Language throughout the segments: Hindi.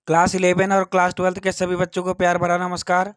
क्लास 11 और क्लास 12 के सभी बच्चों को प्यार भरा नमस्कार।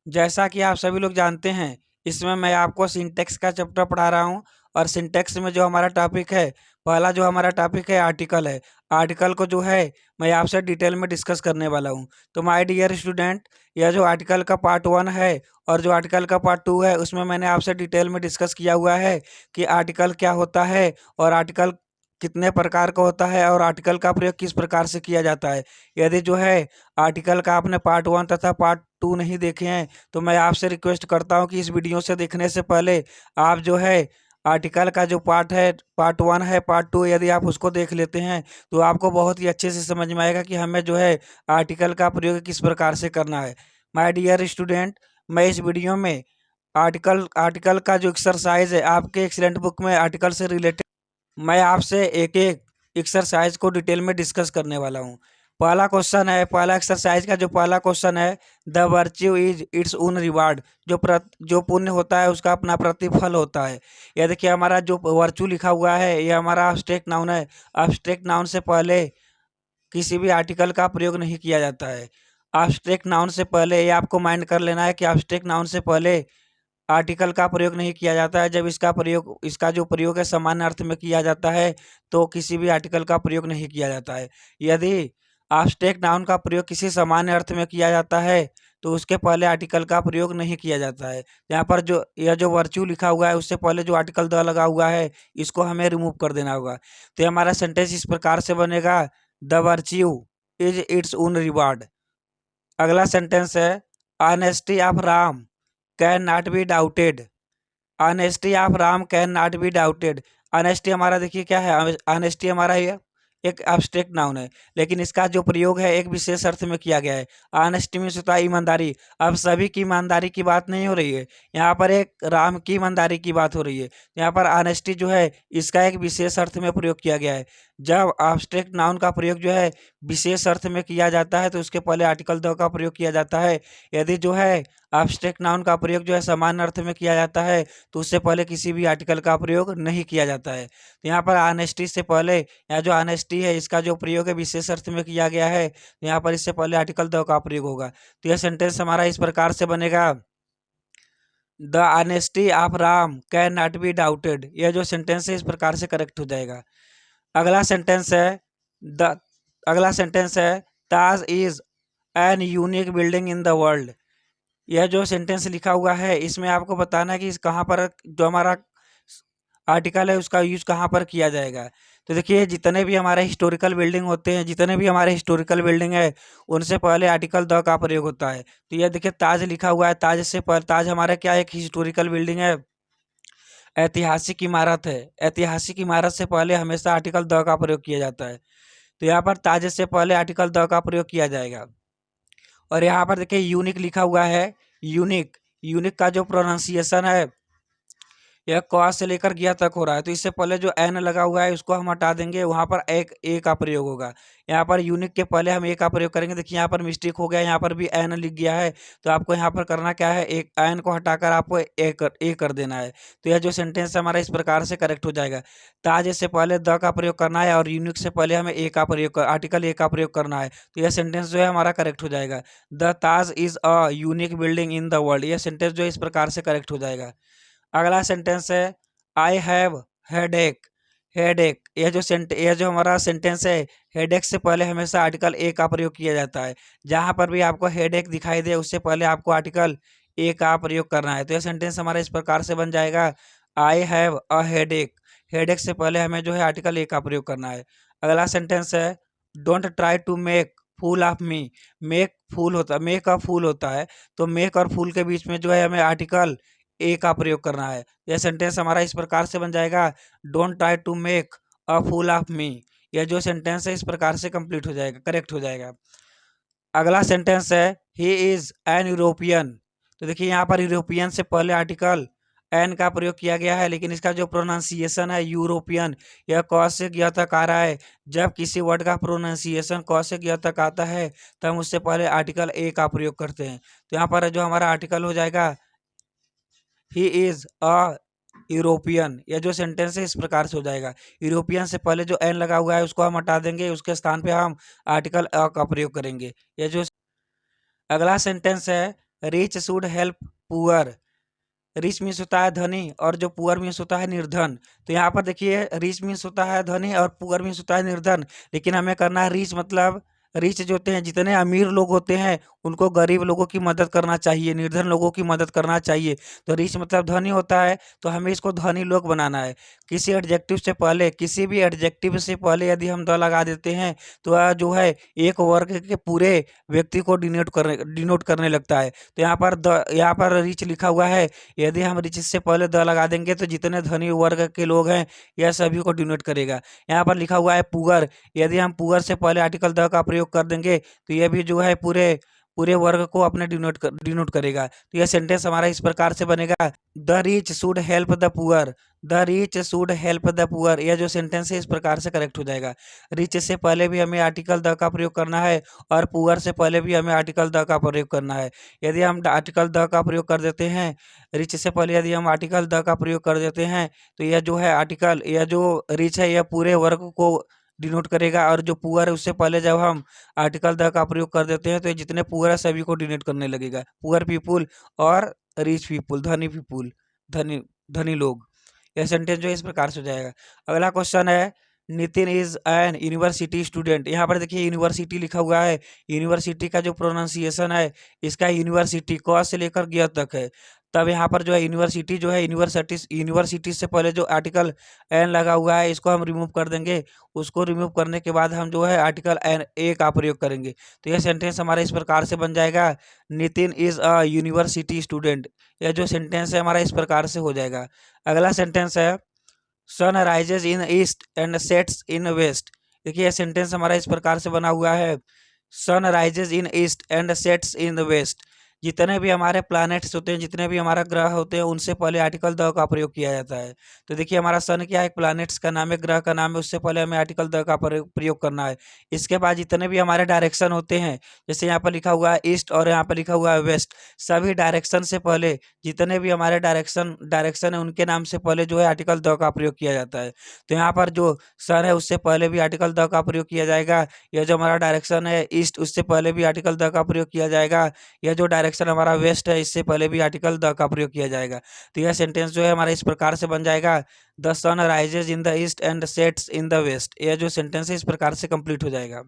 जैसा कि आप सभी लोग जानते हैं, इसमें मैं आपको सिंटैक्स का चैप्टर पढ़ा रहा हूं। और सिंटैक्स में जो हमारा टॉपिक है, पहला जो हमारा टॉपिक है आर्टिकल है। आर्टिकल को जो है मैं आपसे डिटेल में डिस्कस करने वाला हूं। तो माय डियर स्टूडेंट, यह जो आर्टिकल का पार्ट 1 है और जो आर्टिकल का पार्ट 2 है, उसमें मैंने आपसे डिटेल में डिस्कस किया हुआ है कि आर्टिकल क्या होता है और आर्टिकल कितने प्रकार का होता है और आर्टिकल का प्रयोग किस प्रकार से किया जाता है। यदि जो है आर्टिकल का आपने पार्ट 1 तथा पार्ट 2 नहीं देखे हैं, तो मैं आपसे रिक्वेस्ट करता हूं कि इस वीडियो से देखने से पहले आप जो है आर्टिकल का जो पार्ट है, पार्ट 1 है, पार्ट 2 यदि आप उसको देख लेते हैं तो आपको बहुत ही अच्छे से समझ में आएगा कि हमें जो है आर्टिकल का प्रयोग किस प्रकार से करना है। माय डियर स्टूडेंट, मैं इस वीडियो में आर्टिकल आर्टिकल का जो एक्सरसाइज है, आपके एक्सीलेंट बुक में आर्टिकल से रिलेटेड मैं आपसे एक एक एक्सरसाइज को डिटेल में डिस्कस करने वाला हूँ। पहला क्वेश्चन है, पहला एक्सरसाइज का जो पहला क्वेश्चन है, the virtue is its own reward. जो पुण्य होता है उसका अपना प्रतिफल होता है। यह देखिए, हमारा जो वर्च्यू लिखा हुआ है ये हमारा अब्स्ट्रैक्ट नाउन है। अब्स्ट्रैक्ट नाउन से पहले किसी भी आर्टिकल का प्रयोग नहीं किया जाता है। अब्स्ट्रैक्ट नाउन से पहले, ये आपको माइंड कर लेना है कि अब्स्ट्रैक्ट नाउन से पहले आर्टिकल का प्रयोग नहीं किया जाता है। जब इसका जो प्रयोग है सामान्य अर्थ में किया जाता है, तो किसी भी आर्टिकल का प्रयोग नहीं किया जाता है। यदि एब्स्ट्रैक्ट नाउन का प्रयोग किसी सामान्य अर्थ में किया जाता है, तो उसके पहले आर्टिकल का प्रयोग नहीं किया जाता है। यहाँ पर जो यह जो वर्च्यू लिखा हुआ है, उससे पहले जो आर्टिकल द लगा हुआ है, इसको हमें रिमूव कर देना होगा। तो ये हमारा सेंटेंस इस प्रकार से बनेगा, the virtue is its own reward. अगला सेंटेंस है, honesty of Ram can not be doubted. Honesty of Ram can not be doubted. Honesty हमारा देखिए क्या है, ऑनेस्टी हमारा ये एक एब्स्ट्रैक्ट नाउन है, लेकिन इसका जो प्रयोग है एक विशेष अर्थ में किया गया है। ऑनेस्टी मीन्स होता है ईमानदारी। अब सभी की ईमानदारी की बात नहीं हो रही है, यहाँ पर एक राम की ईमानदारी की बात हो रही है। यहाँ पर ऑनेस्टी जो है इसका एक विशेष अर्थ में प्रयोग किया गया है। जब एब्स्ट्रैक्ट नाउन का प्रयोग जो है विशेष अर्थ में किया जाता है, तो उसके पहले आर्टिकल द का प्रयोग किया जाता है। यदि जो है एब्स्ट्रैक्ट नाउन का प्रयोग जो है सामान्य अर्थ में किया जाता है, तो उससे पहले किसी भी आर्टिकल का प्रयोग नहीं किया जाता है। तो यहाँ पर ऑनेस्टी से पहले, यहाँ जो ऑनेस्टी है इसका जो प्रयोग है विशेष अर्थ में किया गया है, तो यहाँ पर इससे पहले आर्टिकल द का प्रयोग होगा। तो यह सेंटेंस हमारा इस प्रकार से बनेगा, the honesty of Ram can not be doubted. यह जो सेंटेंस है इस प्रकार से करेक्ट हो जाएगा। अगला सेंटेंस है, द अगला सेंटेंस है, Taj is an unique building in the world. यह जो सेंटेंस लिखा हुआ है इसमें आपको बताना है कि इस कहाँ पर जो हमारा आर्टिकल है उसका यूज कहाँ पर किया जाएगा। तो देखिए, जितने भी हमारे हिस्टोरिकल बिल्डिंग होते हैं, जितने भी हमारे हिस्टोरिकल बिल्डिंग है, उनसे पहले आर्टिकल द का प्रयोग होता है। तो यह देखिए, ताज लिखा हुआ है, ताज से पहले, ताज हमारा क्या एक हिस्टोरिकल बिल्डिंग है, ऐतिहासिक इमारत है। ऐतिहासिक इमारत से पहले हमेशा आर्टिकल द का प्रयोग किया जाता है। तो यहाँ पर ताज से पहले आर्टिकल द का प्रयोग किया जाएगा। और यहाँ पर देखिए यूनिक लिखा हुआ है, यूनिक, यूनिक का जो प्रोनाउंसिएशन है यह क से लेकर गिया तक हो रहा है। तो इससे पहले जो एन लगा हुआ है उसको हम हटा देंगे, वहाँ पर एक ए का प्रयोग होगा। यहाँ पर यूनिक के पहले हम ए का प्रयोग करेंगे। देखिए यहाँ पर मिस्टेक हो गया, यहाँ पर भी एन लिख गया है। तो आपको यहाँ पर करना क्या है, एक एन को हटाकर आपको ए कर देना है। तो यह जो सेंटेंस हमारा इस प्रकार से करेक्ट हो जाएगा। ताज से पहले द का प्रयोग करना है और यूनिक से पहले हमें ए का प्रयोग आर्टिकल ए का प्रयोग करना है। तो यह सेंटेंस जो है हमारा करेक्ट हो जाएगा। The Taj is a unique building in the world. यह सेंटेंस जो है इस प्रकार से करेक्ट हो जाएगा। अगला सेंटेंस है, आई हैव हेडेक। हेडेक, यह जो हमारा सेंटेंस है, हेडेक से पहले हमेशा आर्टिकल ए का प्रयोग किया जाता है। जहां पर भी आपको हेडेक दिखाई दे उससे पहले आपको आर्टिकल ए का प्रयोग करना है। तो यह सेंटेंस हमारा इस प्रकार से बन जाएगा, I have a headache. Headache से पहले हमें जो है आर्टिकल ए का प्रयोग करना है। अगला सेंटेंस है, don't try to make fool of me. Make a fool होता है, तो मेक और फूल के बीच में जो है हमें आर्टिकल ए का प्रयोग करना है। यह सेंटेंस हमारा इस प्रकार से बन जाएगा, don't try to make a fool of me. यह जो सेंटेंस है इस प्रकार से कंप्लीट हो जाएगा, करेक्ट हो जाएगा। अगला सेंटेंस है, ही इज एन यूरोपियन। तो देखिए यहाँ पर यूरोपियन से पहले आर्टिकल एन का प्रयोग किया गया है, लेकिन इसका जो प्रोनाउंसिएशन है यूरोपियन, यह क से ग तक आ रहा है। जब किसी वर्ड का प्रोनाउंसिएशन क से ग तक आता है, तो हम उससे पहले आर्टिकल ए का प्रयोग करते हैं। तो यहाँ पर जो हमारा आर्टिकल हो जाएगा, ही इज अ यूरोपियन, यह जो सेंटेंस है इस प्रकार से हो जाएगा। यूरोपियन से पहले जो एन लगा हुआ है उसको हम हटा देंगे, उसके स्थान पे हम आर्टिकल अ का प्रयोग करेंगे। यह जो अगला सेंटेंस है, rich should help poor. Rich means होता है धनी और जो पुअर मीन्स होता है निर्धन। तो यहाँ पर देखिए रिच मीन्स होता है धनी और पुअर मीन्स होता है निर्धन, लेकिन हमें करना है रिच मतलब रिच जो होते हैं जितने अमीर लोग होते हैं उनको गरीब लोगों की मदद करना चाहिए, निर्धन लोगों की मदद करना चाहिए। तो रिच मतलब धनी होता है, तो हमें इसको धनी लोग बनाना है। किसी एडजेक्टिव से पहले, किसी भी एडजेक्टिव से पहले यदि हम द लगा देते हैं तो वह जो है एक वर्ग के पूरे व्यक्ति को डिनोट करने लगता है। तो यहाँ पर रिच लिखा हुआ है, यदि हम रिच से पहले द लगा देंगे तो जितने धनी वर्ग के लोग हैं यह सभी को डिनोट करेगा। यहाँ पर लिखा हुआ है पुअर, यदि हम पुअर से पहले आर्टिकल द का प्रयोग कर देंगे तो यह भी जो है पूरे पूरे वर्ग को अपने डिनोट करेगा। तो यह सेंटेंस हमारा इस प्रकार से बनेगा, the rich should help the poor. The rich should help the poor, यह जो सेंटेंस है इस प्रकार से करेक्ट हो जाएगा। रिच से पहले भी हमें आर्टिकल द का प्रयोग करना है और पुअर से पहले भी हमें आर्टिकल द का प्रयोग करना है। यदि हम आर्टिकल द का प्रयोग कर देते हैं, रिच से पहले यदि हम आर्टिकल द का प्रयोग कर देते हैं तो यह जो है आर्टिकल, यह जो रिच है यह पूरे वर्ग को डिनोट करेगा, और जो पुअर है उससे पहले जब हम आर्टिकल द का प्रयोग कर देते हैं तो ये जितने पुअर है सभी को डिनोट करने लगेगा, पुअर पीपुल और रिच पीपुल, धनी पीपुल, धनी धनी लोग। यह सेंटेंस जो है इस प्रकार से हो जाएगा। अगला क्वेश्चन है, Nitin is an university student. यहाँ पर देखिए यूनिवर्सिटी लिखा हुआ है, यूनिवर्सिटी का जो प्रोनाउंसिएशन है इसका यूनिवर्सिटी क से लेकर ग तक है। तब यहाँ पर जो है यूनिवर्सिटी जो है यूनिवर्सिटी से पहले जो आर्टिकल एन लगा हुआ है इसको हम रिमूव कर देंगे। उसको रिमूव करने के बाद हम जो है आर्टिकल एन ए का प्रयोग करेंगे। तो यह सेंटेंस हमारा इस प्रकार से बन जाएगा, Nitin is a university student. यह जो सेंटेंस है हमारा इस प्रकार से हो जाएगा। अगला सेंटेंस है, sun rises in east and sets in west. देखिए यह सेंटेंस हमारा इस प्रकार से बना हुआ है, sun rises in east and sets in the west. जितने भी हमारे प्लैनेट्स होते हैं, जितने भी हमारा ग्रह होते हैं उनसे पहले आर्टिकल द का प्रयोग किया जाता है। तो देखिए हमारा सन क्या है, एक प्लैनेट्स का नाम है, ग्रह का नाम है, उससे पहले हमें आर्टिकल द का प्रयोग करना है। इसके बाद जितने भी हमारे डायरेक्शन होते हैं, जैसे यहाँ पर लिखा हुआ है ईस्ट और यहाँ पर लिखा हुआ है वेस्ट, सभी डायरेक्शन से पहले जितने भी हमारे डायरेक्शन है उनके नाम से पहले जो है आर्टिकल द का प्रयोग किया जाता है। तो यहाँ पर जो सन है उससे पहले भी आर्टिकल द का प्रयोग किया जाएगा। यह जो हमारा डायरेक्शन है ईस्ट उससे पहले भी आर्टिकल द का प्रयोग किया जाएगा। यह जो डायरेक्शन हमारा वेस्ट है इससे पहले भी आर्टिकल द का प्रयोग किया जाएगा। तो यह सेंटेंस जो है हमारा इस प्रकार से बन जाएगा, the sun rises in the east and sets in the west. यह जो सेंटेंस है इस प्रकार से कंप्लीट हो जाएगा।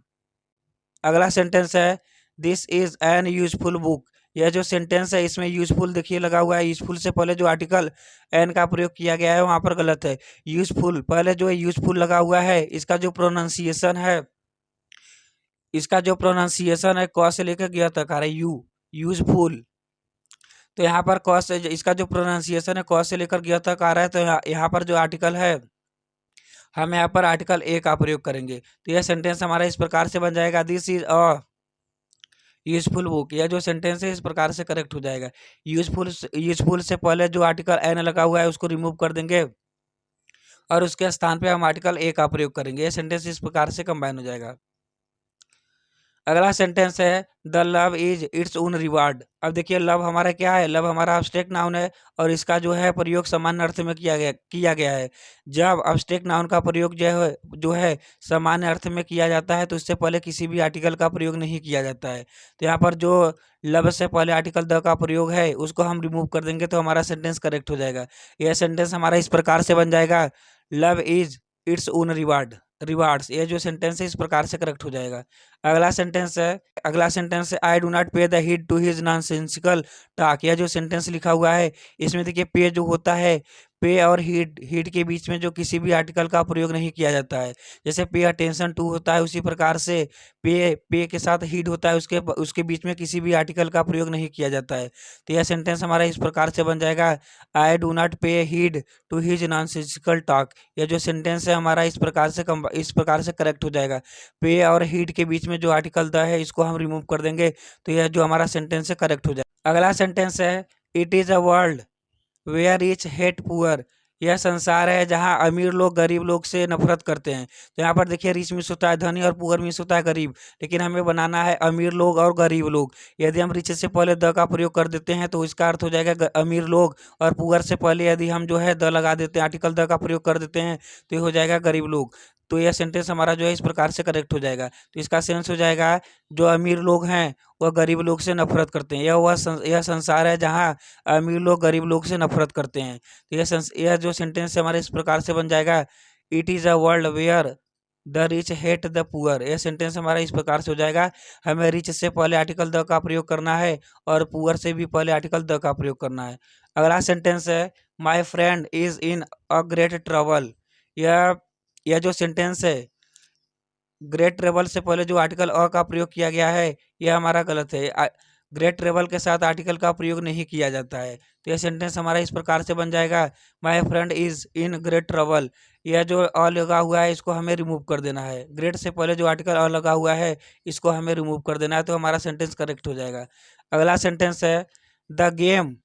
अगला सेंटेंस है, this is an useful book. यह जो सेंटेंस है इसमें यूजफुल देखिए लगा हुआ है, यूजफुल से पहले जो आर्टिकल एन का प्रयोग किया गया है वहां पर गलत है। यूजफुल पहले जो है यूजफुल लगा हुआ है, इसका जो प्रोनाउंसिएशन है, इसका जो प्रोनाउंसिएशन है क से लेकर ग तक आ रहा है, यूजफुल। तो यहाँ पर क से इसका जो प्रोनाउंसिएशन है क से लेकर ग तक आ रहा है, तो यहाँ पर जो आर्टिकल है हम यहाँ पर आर्टिकल ए का प्रयोग करेंगे। तो यह सेंटेंस हमारा इस प्रकार से बन जाएगा, this is a useful book. यह जो सेंटेंस है इस प्रकार से करेक्ट हो जाएगा। यूजफुल से पहले जो आर्टिकल एन लगा हुआ है उसको रिमूव कर देंगे और उसके स्थान पे हम आर्टिकल ए का प्रयोग करेंगे। यह सेंटेंस इस प्रकार से कंबाइन हो जाएगा। अगला सेंटेंस है, the love is its own reward. अब देखिए लव हमारा क्या है, लव हमारा अब्स्ट्रैक्ट नाउन है और इसका जो है प्रयोग सामान्य अर्थ में किया गया है। जब अब्स्ट्रैक्ट नाउन का प्रयोग जो है सामान्य अर्थ में किया जाता है तो उससे पहले किसी भी आर्टिकल का प्रयोग नहीं किया जाता है। तो यहाँ पर जो लव से पहले आर्टिकल द का प्रयोग है उसको हम रिमूव कर देंगे तो हमारा सेंटेंस करेक्ट हो जाएगा। यह सेंटेंस हमारा इस प्रकार से बन जाएगा, love is its own rewards. ये जो सेंटेंस है इस प्रकार से करेक्ट हो जाएगा। अगला सेंटेंस है, I do not pay the heed to his nonsensical talk. यह जो सेंटेंस लिखा हुआ है इसमें देखिए पे जो होता है, पे और हीड के बीच में जो किसी भी आर्टिकल का प्रयोग नहीं किया जाता है। जैसे पे अटेंशन टू होता है उसी प्रकार से पे के साथ हीड होता है, उसके उसके बीच में किसी भी आर्टिकल का प्रयोग नहीं किया जाता है। तो यह सेंटेंस हमारा इस प्रकार से बन जाएगा, I do not pay heed to his nonsensical talk. यह जो सेंटेंस है हमारा इस प्रकार से करेक्ट हो जाएगा। पे और हीड के बीच में जो आर्टिकल द है इसको हम रिमूव कर देंगे तो यह जो हमारा सेंटेंस है करेक्ट हो जाएगा। अगला सेंटेंस है, it is a world where rich hate poor. यह संसार है जहाँ अमीर लोग गरीब लोग से नफरत करते हैं। तो यहाँ पर देखिए रिच मीन्स होता है धनी और पुअर मीन्स होता है गरीब, लेकिन हमें बनाना है अमीर लोग और गरीब लोग। यदि हम रिच से पहले द का प्रयोग कर देते हैं तो इसका अर्थ हो जाएगा अमीर लोग, और पुअर से पहले यदि हम जो है द लगा देते हैं, आर्टिकल द का प्रयोग कर देते हैं, तो ये हो जाएगा गरीब लोग। तो यह सेंटेंस हमारा जो है इस प्रकार से करेक्ट हो जाएगा। तो इसका सेंस हो जाएगा जो अमीर लोग हैं वह गरीब लोग से नफरत करते हैं। यह संसार है जहाँ अमीर लोग गरीब लोग से नफरत करते हैं। तो यह जो सेंटेंस है हमारे इस प्रकार से बन जाएगा, it is a world where the rich hate the poor. यह सेंटेंस हमारा इस प्रकार से हो जाएगा, हमें रिच से पहले आर्टिकल द का प्रयोग करना है और पुअर से भी पहले आर्टिकल द का प्रयोग करना है। अगला सेंटेंस है, my friend is in a great trouble. यह यह जो सेंटेंस है, ग्रेट ट्रेबल से पहले जो आर्टिकल अ का प्रयोग किया गया है यह हमारा गलत है। ग्रेट ट्रेबल के साथ आर्टिकल का प्रयोग नहीं किया जाता है। तो यह सेंटेंस हमारा इस प्रकार से बन जाएगा, my friend is in great trouble. यह जो अ लगा हुआ है इसको हमें रिमूव कर देना है। ग्रेट से पहले जो आर्टिकल अ लगा हुआ है इसको हमें रिमूव कर देना है, तो हमारा सेंटेंस करेक्ट हो जाएगा। अगला सेंटेंस है, the game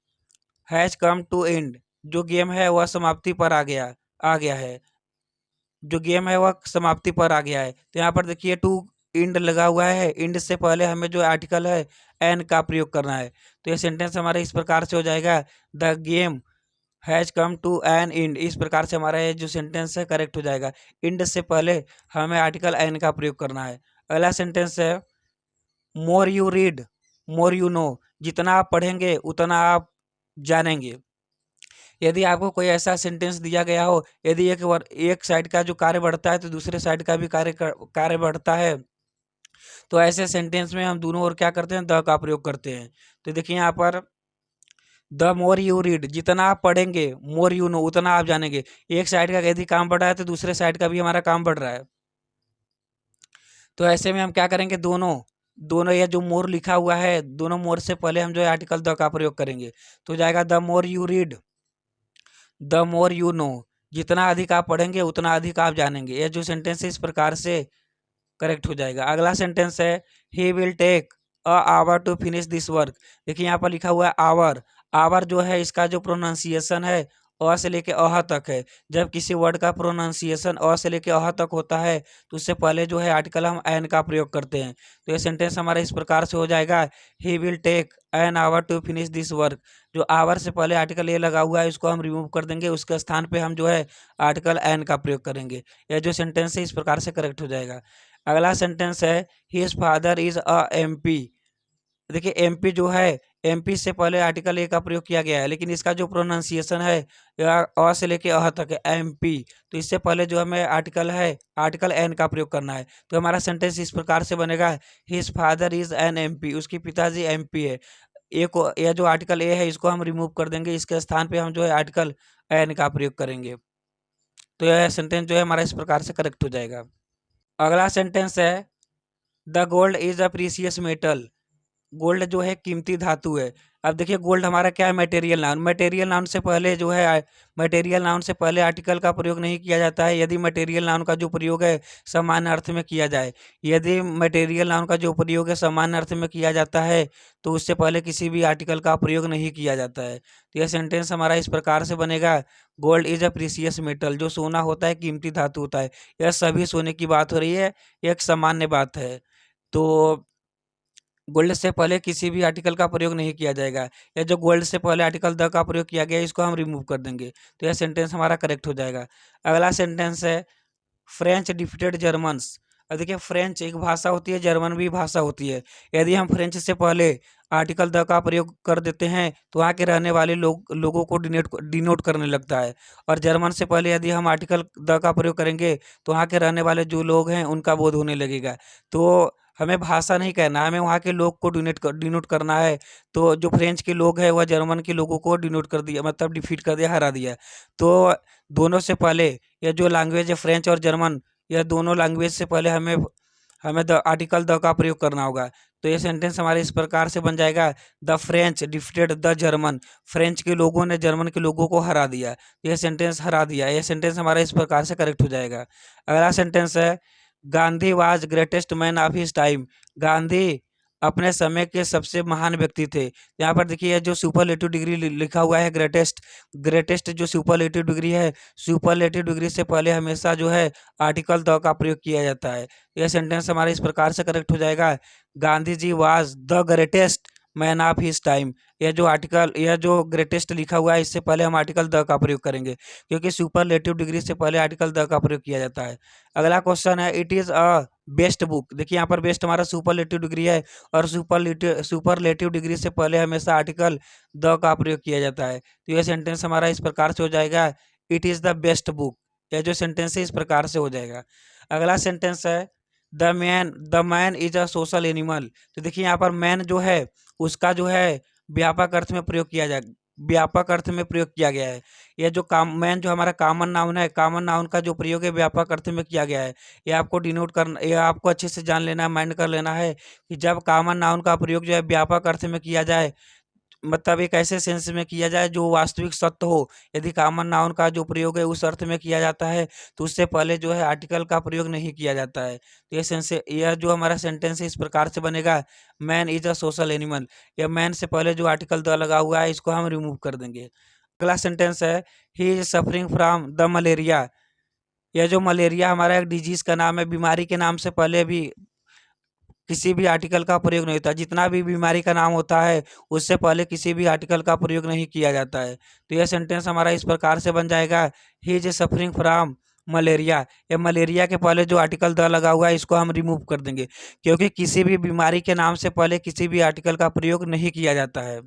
has come to end. जो गेम है वह समाप्ति पर आ गया है। जो गेम है वह समाप्ति पर आ गया है। तो यहाँ पर देखिए टू इंड लगा हुआ है, इंड से पहले हमें जो आर्टिकल है एन का प्रयोग करना है। तो ये सेंटेंस हमारा इस प्रकार से हो जाएगा, the game has come to an end. इस प्रकार से हमारा ये जो सेंटेंस है करेक्ट हो जाएगा। इंड से पहले हमें आर्टिकल एन का प्रयोग करना है। अगला सेंटेंस है, more you read more you know. जितना आप पढ़ेंगे उतना आप जानेंगे। यदि आपको कोई ऐसा सेंटेंस दिया गया हो, यदि एक साइड का जो कार्य बढ़ता है तो दूसरे साइड का भी कार्य बढ़ता है, तो ऐसे सेंटेंस में हम दोनों ओर क्या करते हैं, द का प्रयोग करते हैं। तो देखिए यहाँ पर, द मोर यू रीड, जितना आप पढ़ेंगे, मोर यू नो, उतना आप जानेंगे। एक साइड का यदि काम बढ़ रहा है तो दूसरे साइड का भी हमारा काम बढ़ रहा है। तो ऐसे में हम क्या करेंगे, दोनों दोनों ये जो मोर लिखा हुआ है, दोनों मोर से पहले हम जो है आर्टिकल द का प्रयोग करेंगे। तो जाएगा, the more you read the more you know. जितना अधिक आप पढ़ेंगे उतना अधिक आप जानेंगे। ये जो सेंटेंस है इस प्रकार से करेक्ट हो जाएगा। अगला सेंटेंस है, he will take a hour to finish this work. देखिए यहाँ पर लिखा हुआ है आवर। आवर जो है इसका जो प्रोनाउंसिएशन है अ से लेके अह तक है। जब किसी वर्ड का प्रोनाउंसिएशन अ से लेके अह तक होता है तो उससे पहले जो है आर्टिकल हम एन का प्रयोग करते हैं। तो ये सेंटेंस हमारा इस प्रकार से हो जाएगा, he will take an hour to finish this work. जो आवर से पहले आर्टिकल ए लगा हुआ है इसको हम रिमूव कर देंगे, उसके स्थान पे हम जो है आर्टिकल एन का प्रयोग करेंगे। यह जो सेंटेंस है इस प्रकार से करेक्ट हो जाएगा। अगला सेंटेंस है, his father is a MP. देखिए एमपी जो है, एमपी से पहले आर्टिकल ए का प्रयोग किया गया है, लेकिन इसका जो प्रोनाउंसिएशन है अ से लेके अह तक है, एमपी। तो इससे पहले जो हमें आर्टिकल है, आर्टिकल एन का प्रयोग करना है। तो हमारा सेंटेंस इस प्रकार से बनेगा, his father is an MP. उसकी पिताजी एमपी है। ए को, यह जो आर्टिकल ए है इसको हम रिमूव कर देंगे, इसके स्थान पे हम जो है आर्टिकल एन का प्रयोग करेंगे। तो यह सेंटेंस जो है हमारा इस प्रकार से करेक्ट हो जाएगा। अगला सेंटेंस है, the gold is a precious metal. Gold जो है कीमती धातु है। अब देखिए गोल्ड हमारा क्या है, मटेरियल नाउन। मटेरियल नाउन से पहले जो है मटेरियल नाउन से पहले आर्टिकल का प्रयोग नहीं किया जाता है यदि मटेरियल नाउन का जो प्रयोग है सामान्य अर्थ में किया जाए। यदि मटेरियल नाउन का जो प्रयोग है सामान्य अर्थ में किया जाता है तो उससे पहले किसी भी आर्टिकल का प्रयोग नहीं किया जाता है। तो यह सेंटेंस हमारा इस प्रकार से बनेगा, gold is a precious metal. जो सोना होता है कीमती धातु होता है। यह सभी सोने की बात हो रही है, एक सामान्य बात है। तो गोल्ड से पहले किसी भी आर्टिकल का प्रयोग नहीं किया जाएगा। या जो गोल्ड से पहले आर्टिकल द का प्रयोग किया गया है इसको हम रिमूव कर देंगे। तो यह सेंटेंस हमारा करेक्ट हो जाएगा। अगला सेंटेंस है, फ्रेंच डिफीटेड जर्मन्स। अब देखिए फ्रेंच एक भाषा होती है, जर्मन भी भाषा होती है। यदि हम फ्रेंच से पहले आर्टिकल द का प्रयोग कर देते हैं तो वहाँ के रहने वाले लोगों को डिनोट करने लगता है। और जर्मन से पहले यदि हम आर्टिकल द का प्रयोग करेंगे तो वहाँ के रहने वाले जो लोग हैं उनका बोध होने लगेगा। तो हमें भाषा नहीं कहना है, हमें वहाँ के लोग को डिनोट करना है। तो जो फ्रेंच के लोग हैं वह जर्मन के लोगों को डिनोट कर दिया, मतलब डिफीट कर दिया, हरा दिया। तो दोनों से पहले, यह जो लैंग्वेज है फ्रेंच और जर्मन, यह दोनों लैंग्वेज से पहले हमें हमें द आर्टिकल द का प्रयोग करना होगा। तो ये सेंटेंस हमारे इस प्रकार से बन जाएगा, the French defeated the German. French के लोगों ने जर्मन के लोगों को हरा दिया। यह सेंटेंस हरा दिया, यह सेंटेंस हमारा इस प्रकार से करेक्ट हो जाएगा। अगला सेंटेंस है, Gandhi was greatest man of his time. Gandhi अपने समय के सबसे महान व्यक्ति थे। यहाँ पर देखिए जो सुपरलेटिव डिग्री लिखा हुआ है ग्रेटेस्ट, ग्रेटेस्ट जो सुपरलेटिव डिग्री है, सुपरलेटिव डिग्री से पहले हमेशा जो है आर्टिकल द का प्रयोग किया जाता है। यह सेंटेंस हमारा इस प्रकार से करेक्ट हो जाएगा, Gandhi ji was the greatest man of his time. यह जो ग्रेटेस्ट लिखा हुआ है इससे पहले हम आर्टिकल द का प्रयोग करेंगे, क्योंकि सुपरलेटिव डिग्री से पहले आर्टिकल द का प्रयोग किया जाता है। अगला क्वेश्चन है, it is a best book. देखिए यहाँ पर बेस्ट हमारा सुपरलेटिव डिग्री है, और सुपरलेटिव डिग्री से पहले हमेशा आर्टिकल द का प्रयोग किया जाता है। तो यह सेंटेंस हमारा इस प्रकार से हो जाएगा, it is the best book. यह जो सेंटेंस है इस प्रकार से हो जाएगा। अगला सेंटेंस है, the man is a social animal. तो देखिए यहाँ पर मैन जो है उसका जो है व्यापक अर्थ में प्रयोग किया जाए, व्यापक अर्थ में प्रयोग किया गया है। यह जो काम मैन जो हमारा कॉमन नाउन है, कॉमन नाउन का जो प्रयोग है व्यापक अर्थ में किया गया है। यह आपको डिनोट करना, यह आपको अच्छे से जान लेना है, माइंड कर लेना है कि जब कॉमन नाउन का प्रयोग जो है व्यापक अर्थ में किया जाए, मतलब एक ऐसे सेंस में किया जाए जो वास्तविक सत्य हो। यदि कॉमन नाउन का जो प्रयोग है उस अर्थ में किया जाता है तो उससे पहले जो है आर्टिकल का प्रयोग नहीं किया जाता है। तो यह जो हमारा सेंटेंस है इस प्रकार से बनेगा, man is a social animal. यह मैन से पहले जो आर्टिकल द लगा हुआ है इसको हम रिमूव कर देंगे। अगला सेंटेंस है, he is suffering from the malaria. यह जो मलेरिया हमारा एक डिजीज का नाम है, बीमारी के नाम से पहले भी किसी भी आर्टिकल का प्रयोग नहीं होता। जितना भी बीमारी का नाम होता है उससे पहले किसी भी आर्टिकल का प्रयोग नहीं किया जाता है। तो यह सेंटेंस हमारा इस प्रकार से बन जाएगा, he is suffering from malaria. या मलेरिया के पहले जो आर्टिकल द लगा हुआ है इसको हम रिमूव कर देंगे, क्योंकि किसी भी बीमारी के नाम से पहले किसी भी आर्टिकल का प्रयोग नहीं किया जाता है।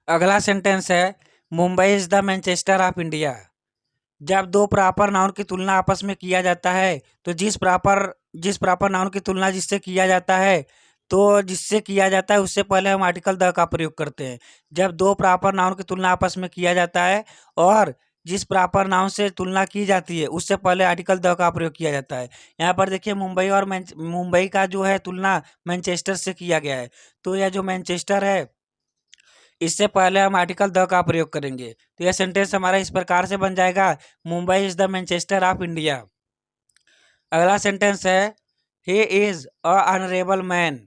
अगला सेंटेंस है, Mumbai is the Manchester of India. जब दो प्रॉपर नाउन की तुलना आपस में किया जाता है तो जिस प्रॉपर नाउन की तुलना जिससे किया जाता है उससे पहले हम आर्टिकल द का प्रयोग करते हैं। जब दो प्रॉपर नाउन की तुलना आपस में किया जाता है और जिस प्रॉपर नाउन से तुलना की जाती है उससे पहले आर्टिकल द का प्रयोग किया जाता है। यहाँ पर देखिए मुंबई का जो है तुलना मैनचेस्टर से किया गया है, तो यह जो मैनचेस्टर है इससे पहले हम आर्टिकल द का प्रयोग करेंगे। तो यह सेंटेंस हमारा इस प्रकार से बन जाएगा, Mumbai is the Manchester of India. अगला सेंटेंस है, he is a honourable man.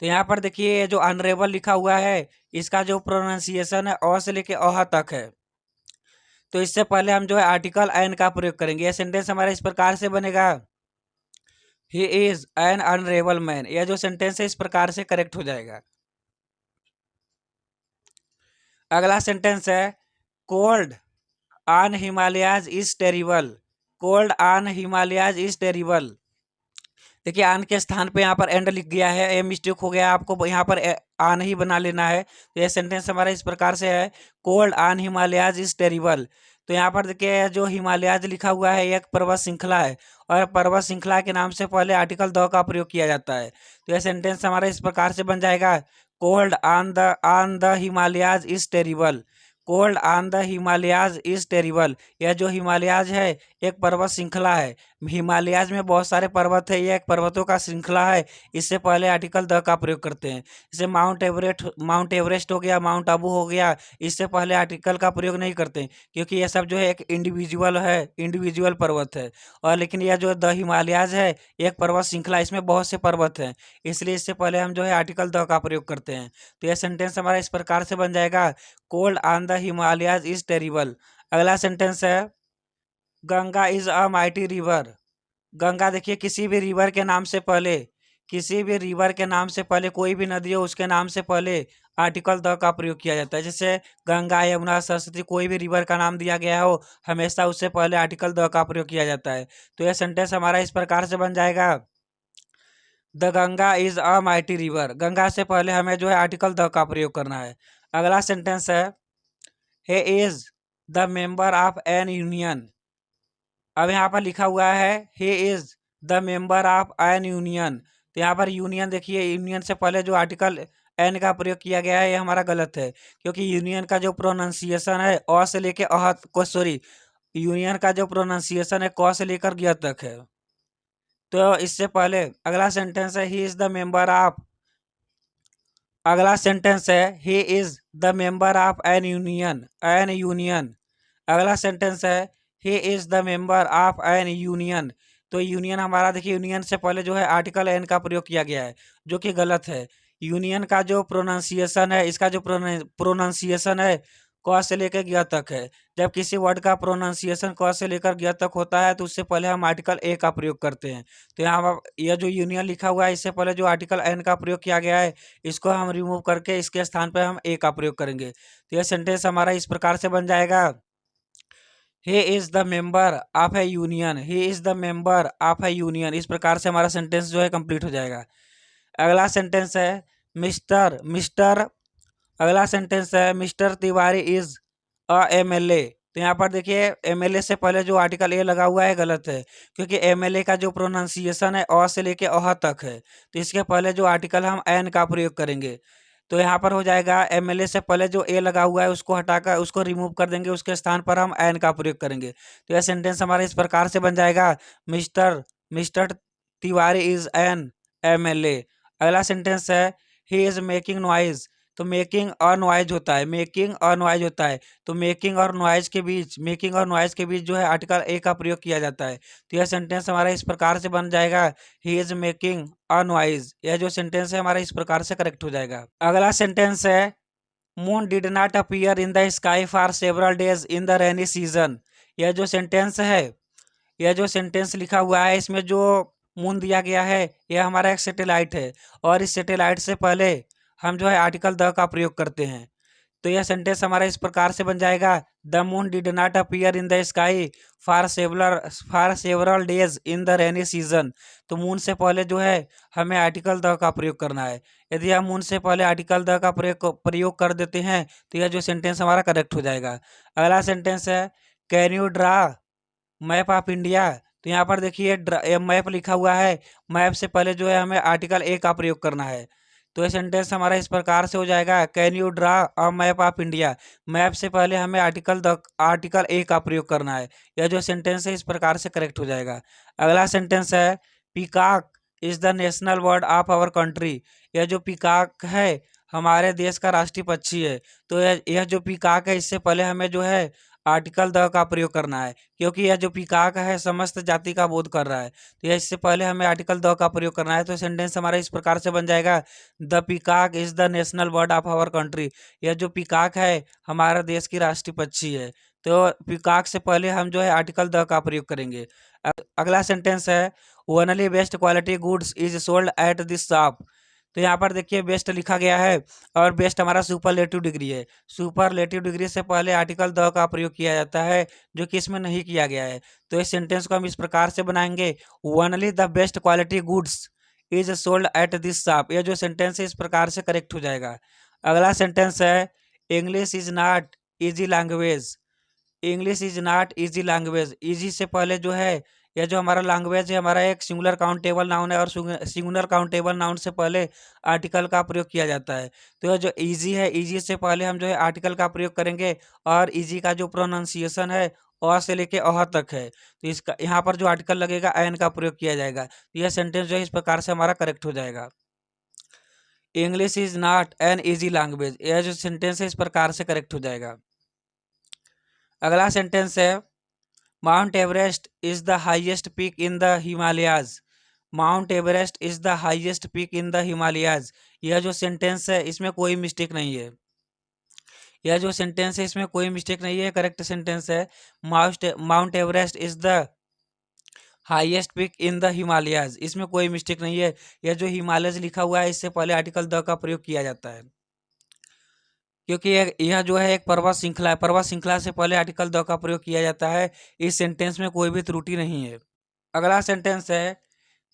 तो यहाँ पर देखिए ये जो ऑनरेबल लिखा हुआ है इसका जो प्रोनाउंसिएशन है अ से लेके अह तक है। तो इससे पहले हम जो है आर्टिकल एन का प्रयोग करेंगे। यह सेंटेंस हमारा इस प्रकार से बनेगा, he is an honourable man. यह जो सेंटेंस है इस प्रकार से करेक्ट हो जाएगा। अगला सेंटेंस है, cold on Himalayas is terrible. Cold on Himalayas is terrible. देखिए आन के स्थान पे यहाँ पर एंड लिख गया है, ये मिस्टेक हो गया, आपको यहाँ पर आन ही बना लेना है। तो यह सेंटेंस हमारा इस प्रकार से है, cold on Himalayas is terrible. तो यहाँ पर देखिए जो हिमालयाज लिखा हुआ है ये एक पर्वत श्रृंखला है, और पर्वत श्रृंखला के नाम से पहले आर्टिकल द का प्रयोग किया जाता है। तो यह सेंटेंस हमारा इस प्रकार से बन जाएगा, cold on the Himalayas is terrible. Cold on the Himalayas is terrible. यह जो हिमालयाज है एक पर्वत श्रृंखला है। हिमालयाज में बहुत सारे पर्वत है, यह एक पर्वतों का श्रृंखला है। इससे पहले आर्टिकल द का प्रयोग करते हैं। जैसे माउंट एवरेस्ट हो गया, माउंट आबू हो गया, इससे पहले आर्टिकल का प्रयोग नहीं करते, क्योंकि यह सब जो है एक इंडिविजुअल पर्वत है। और लेकिन यह जो द हिमालयाज है एक पर्वत श्रृंखला, इसमें बहुत से पर्वत हैं, इसलिए इससे पहले हम जो है आर्टिकल द का प्रयोग करते हैं। तो यह सेंटेंस हमारा इस प्रकार से बन जाएगा, cold on the Himalayas is terrible. अगला सेंटेंस है, Ganga is a mighty river. Ganga देखिए किसी भी रिवर के नाम से पहले कोई भी नदी हो उसके नाम से पहले आर्टिकल द का प्रयोग किया जाता है। जैसे गंगा, यमुना, सरस्वती, कोई भी रिवर का नाम दिया गया हो हमेशा उससे पहले आर्टिकल द का प्रयोग किया जाता है। तो यह सेंटेंस हमारा इस प्रकार से बन जाएगा, the Ganga is a mighty river. Ganga से पहले हमें जो है आर्टिकल द का प्रयोग करना है। अगला सेंटेंस है, he is the member of an union. अब यहाँ पर लिखा हुआ है he is the member of an union. तो यहाँ पर यूनियन देखिए, यूनियन से पहले जो आर्टिकल एन का प्रयोग किया गया है ये हमारा गलत है, क्योंकि यूनियन का जो प्रोनाउंसिएशन है अ से लेके अह को सॉरी यूनियन का जो प्रोनाउंसिएशन है क से लेकर ग तक है। तो इससे पहले अगला सेंटेंस है, अगला सेंटेंस है he is the member of an union. अगला सेंटेंस है, he is the member of an union. तो यूनियन हमारा देखिए, यूनियन से पहले जो है आर्टिकल एन का प्रयोग किया गया है, जो कि गलत है। यूनियन का जो प्रोनाउंसिएशन है, इसका जो प्रोनाउंसिएशन है, क से लेकर ग तक है। जब किसी वर्ड का प्रोनाउंसिएशन क से लेकर ग तक होता है तो उससे पहले हम आर्टिकल ए का प्रयोग करते हैं। तो यहाँ यह जो यूनियन लिखा हुआ है, इससे पहले जो आर्टिकल एन का प्रयोग किया गया है, इसको हम रिमूव करके इसके स्थान पर हम ए का प्रयोग करेंगे। तो यह सेंटेंस हमारा इस प्रकार से बन जाएगा, ही is the member of A union, he is the member of A union. इस प्रकार से हमारा सेंटेंस जो है कंप्लीट हो जाएगा। अगला सेंटेंस है मिस्टर मिस्टर अगला सेंटेंस है mister Tiwari is a MLA. तो यहाँ पर देखिए, एमएलए से पहले जो आर्टिकल ए लगा हुआ है गलत है, क्योंकि एमएलए का जो प्रोनाउंसिएशन है अ से लेके अह तक है। तो इसके पहले जो आर्टिकल हम एन का प्रयोग करेंगे। तो यहाँ पर हो जाएगा, एमएलए से पहले जो ए लगा हुआ है उसको हटाकर उसको रिमूव कर देंगे, उसके स्थान पर हम एन का प्रयोग करेंगे। तो यह सेंटेंस हमारा इस प्रकार से बन जाएगा, mister mister Tiwari is an MLA. अगला सेंटेंस है ही इज मेकिंग नॉइज। तो मेकिंग और नॉइज होता है, मेकिंग और नॉइज होता है। तो मेकिंग और नॉइज के बीच जो है आर्टिकल ए का प्रयोग किया जाता है। तो यह सेंटेंस हमारा इस प्रकार से बन जाएगा, he is making a noise. यह जो सेंटेंस है हमारा इस प्रकार से करेक्ट हो जाएगा। अगला सेंटेंस है moon did not appear in the sky for several days in the rainy season. यह जो सेंटेंस है, यह जो सेंटेंस लिखा हुआ है, इसमें जो मून दिया गया है यह हमारा एक सैटेलाइट है, और इस सैटेलाइट से पहले हम जो है आर्टिकल द का प्रयोग करते हैं। तो यह सेंटेंस हमारा इस प्रकार से बन जाएगा, the moon did not appear in the sky for several days in the rainy season. तो मून से पहले जो है हमें आर्टिकल द का प्रयोग करना है। यदि हम मून से पहले आर्टिकल द का प्रयोग कर देते हैं तो यह जो सेंटेंस हमारा करेक्ट हो जाएगा। अगला सेंटेंस है can you draw map of India. तो यहाँ पर देखिए मैप लिखा हुआ है, मैप से पहले जो है हमें आर्टिकल ए का प्रयोग करना है। तो ये सेंटेंस हमारा इस प्रकार से हो जाएगा, can you draw a map of India. Map से पहले हमें आर्टिकल ए का प्रयोग करना है। यह जो सेंटेंस है इस प्रकार से करेक्ट हो जाएगा। अगला सेंटेंस है peacock is the national bird of our country. यह जो पीकॉक है हमारे देश का राष्ट्रीय पक्षी है। तो यह जो पीकॉक है, इससे पहले हमें जो है आर्टिकल द का प्रयोग करना है, क्योंकि यह जो पीकॉक है समस्त जाति का बोध कर रहा है। तो यह इससे पहले हमें आर्टिकल द का प्रयोग करना है। तो सेंटेंस हमारा इस प्रकार से बन जाएगा, the peacock is the national bird of our country. यह जो पीकॉक है हमारा देश की राष्ट्रीय पक्षी है। तो पीकॉक से पहले हम जो है आर्टिकल द का प्रयोग करेंगे। अगला सेंटेंस है only best quality goods is sold at this shop. तो यहाँ पर देखिए बेस्ट लिखा गया है, और बेस्ट हमारा सुपरलेटिव डिग्री है। सुपरलेटिव डिग्री से पहले आर्टिकल द का प्रयोग किया जाता है, जो कि इसमें नहीं किया गया है। तो इस सेंटेंस को हम इस प्रकार से बनाएंगे, only the best quality goods is sold at this shop. यह जो सेंटेंस है इस प्रकार से करेक्ट हो जाएगा। अगला सेंटेंस है English is not easy language. English is not easy language. Easy से पहले जो है यह जो हमारा लैंग्वेज है हमारा एक सिंगुलर काउंटेबल नाउन है, और सिंगुलर काउंटेबल नाउन से पहले आर्टिकल का प्रयोग किया जाता है। तो यह जो इजी है, इजी से पहले हम जो है आर्टिकल का प्रयोग करेंगे, और इजी का जो प्रोनाउंसिएशन है अ से लेके अह तक है। तो इसका यहाँ पर जो आर्टिकल लगेगा एन का प्रयोग किया जाएगा। तो यह सेंटेंस जो है इस प्रकार से हमारा करेक्ट हो जाएगा, English is not an easy language. यह जो सेंटेंस है इस प्रकार से करेक्ट हो जाएगा। अगला सेंटेंस है mount Everest is the highest peak in the Himalayas. Mount Everest is the highest peak in the Himalayas. यह जो सेंटेंस है इसमें कोई मिस्टेक नहीं है। यह जो सेंटेंस है इसमें कोई मिस्टेक नहीं है, करेक्ट सेंटेंस है। Mount Everest is the highest peak in the Himalayas. इसमें कोई मिस्टेक नहीं है। यह जो हिमालयज लिखा हुआ है इससे पहले आर्टिकल द का प्रयोग किया जाता है, क्योंकि यह जो है एक पर्वत श्रृंखला है। पर्वत श्रृंखला से पहले आर्टिकल द का प्रयोग किया जाता है। इस सेंटेंस में कोई भी त्रुटि नहीं है। अगला सेंटेंस है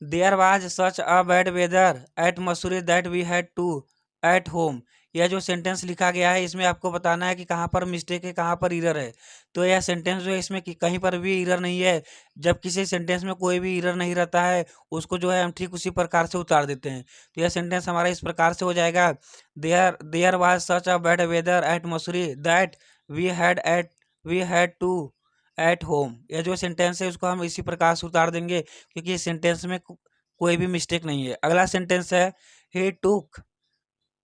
there was such a bad weather at Mussoorie that we had to at home. यह जो सेंटेंस लिखा गया है इसमें आपको बताना है कि कहाँ पर मिस्टेक है, कहाँ पर इरर है। तो यह सेंटेंस जो है इसमें कहीं पर भी इरर नहीं है। जब किसी सेंटेंस में कोई भी इरर नहीं रहता है उसको जो है हम ठीक उसी प्रकार से उतार देते हैं। तो यह सेंटेंस हमारा इस प्रकार से हो जाएगा, there was such a bad weather at Mussoorie that we had to at home. यह जो सेंटेंस है उसको हम इसी प्रकार से उतार देंगे, क्योंकि इस सेंटेंस में कोई भी मिस्टेक नहीं है। अगला सेंटेंस है he took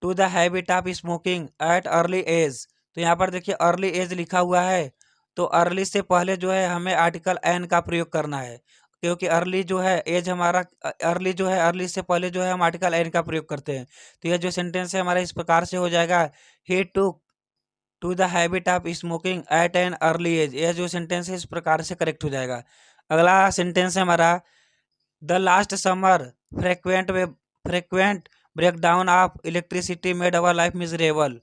to the habit of smoking at early age. तो यहाँ पर देखिए अर्ली एज लिखा हुआ है, तो अर्ली से पहले जो है हमें आर्टिकल एन का प्रयोग करना है। क्योंकि अर्ली जो है एज हमारा अर्ली जो है अर्ली से पहले जो है हम आर्टिकल एन का प्रयोग करते हैं। तो यह जो सेंटेंस है हमारा इस प्रकार से हो जाएगा, he took to the habit of smoking at an early age. यह जो सेंटेंस है इस प्रकार से करेक्ट हो जाएगा। अगला सेंटेंस है हमारा, the last summer frequent break down of electricity made our life miserable.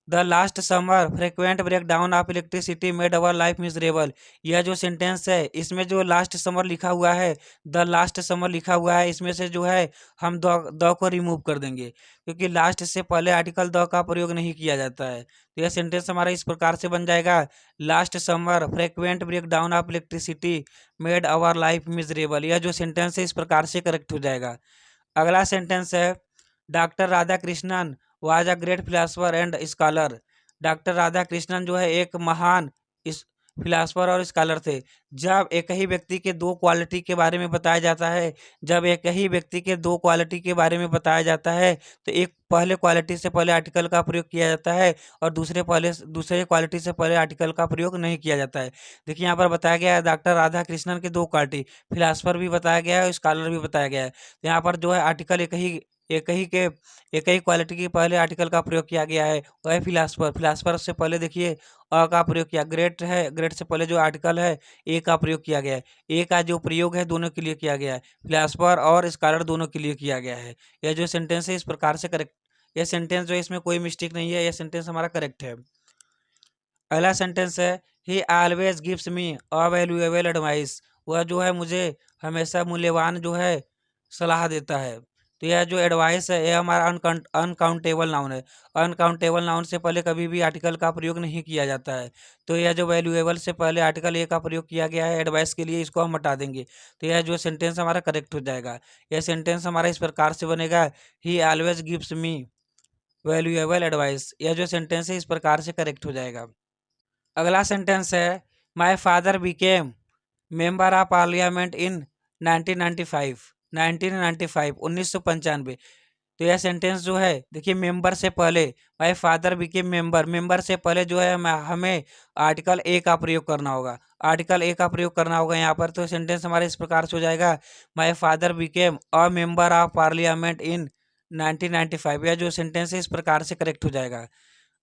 The last summer frequent break down of electricity made our life miserable. यह जो सेंटेंस है इसमें जो लास्ट समर लिखा हुआ है, द लास्ट समर लिखा हुआ है, इसमें से जो है हम द को रिमूव कर देंगे, क्योंकि लास्ट से पहले आर्टिकल द का प्रयोग नहीं किया जाता है। तो यह सेंटेंस हमारा इस प्रकार से बन जाएगा, last summer frequent break down of electricity made our life miserable. यह जो सेंटेंस है इस प्रकार से करेक्ट हो जाएगा। अगला सेंटेंस है, doctor Radha Krishnan was a great philosopher and scholar. Doctor Radha Krishnan जो है एक महान इस फिलासफर और स्कॉलर थे। जब एक ही व्यक्ति के दो क्वालिटी के बारे में बताया जाता है, जब एक ही व्यक्ति के दो क्वालिटी के बारे में बताया जाता है, तो एक पहले क्वालिटी से पहले आर्टिकल का प्रयोग किया जाता है और दूसरे क्वालिटी से पहले आर्टिकल का प्रयोग नहीं किया जाता है। देखिए यहाँ पर बताया गया है डॉक्टर राधा कृष्णन के दो क्वालिटी, फिलासफर भी बताया गया है और स्कॉलर भी बताया गया है। तो यहाँ पर जो है आर्टिकल एक ही क्वालिटी के पहले आर्टिकल का प्रयोग किया गया है, वह है फिलासफर। फिलासफर से पहले देखिए अ का प्रयोग किया, ग्रेट है, ग्रेट से पहले जो आर्टिकल है ए का प्रयोग किया गया है। ए का जो प्रयोग है दोनों के लिए किया गया है, फिलासफर और स्कॉलर दोनों के लिए किया गया है। यह जो सेंटेंस है इस प्रकार से करेक्ट, यह सेंटेंस जो है इसमें कोई मिस्टेक नहीं है, यह सेंटेंस हमारा करेक्ट है। अगला सेंटेंस है, ही ऑलवेज गिव्स मी अ वैल्यूएबल एडवाइस। वह जो है मुझे हमेशा मूल्यवान जो है सलाह देता है। तो यह जो एडवाइस है यह हमारा अनकाउंटेबल नाउन है। अनकाउंटेबल नाउन से पहले कभी भी आर्टिकल का प्रयोग नहीं किया जाता है। तो यह जो वैल्यूएबल से पहले आर्टिकल ए का प्रयोग किया गया है एडवाइस के लिए, इसको हम हटा देंगे। तो यह जो सेंटेंस हमारा करेक्ट हो जाएगा। यह सेंटेंस हमारा इस प्रकार से बनेगा, ही always gives me valuable advice. यह जो सेंटेंस है इस प्रकार से करेक्ट हो जाएगा। अगला सेंटेंस है, my father became member of parliament in 1995। 1995 1995। तो यह सेंटेंस जो है देखिए, मेंबर से पहले my father became member, member से पहले जो है हमें आर्टिकल ए का प्रयोग करना होगा। आर्टिकल ए का प्रयोग करना होगा यहाँ पर। तो सेंटेंस हमारे इस प्रकार से हो जाएगा, my father became a member of parliament in 1995। यह जो सेंटेंस है इस प्रकार से करेक्ट हो जाएगा।